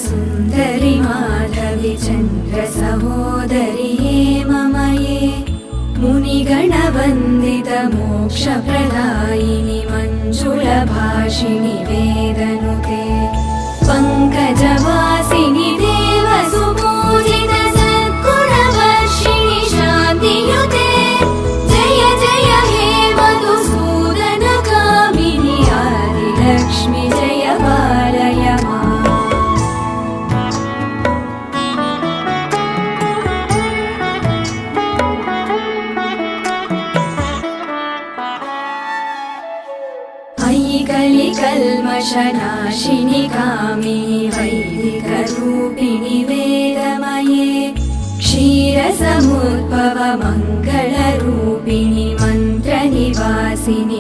सुन्दरि माधवि चन्द्र सहोदरि हेममये मुनिगणवन्दित मोक्षप्रदायिनि मञ्जुलभाषिणि वेदनुते पङ्कजवासिनि देवसुपूजित सद्गुणवर्षिणि शान्तियुते जय जय हे मधुसूदनकामिनि आदिलक्ष्मि जय पालय माम्। कलिकल्मषनाशिनि कामिनि वैदिकरूपिणि वेदमये क्षीरसमुद्भव मङ्गलरूपिणि मन्त्रनिवासिनि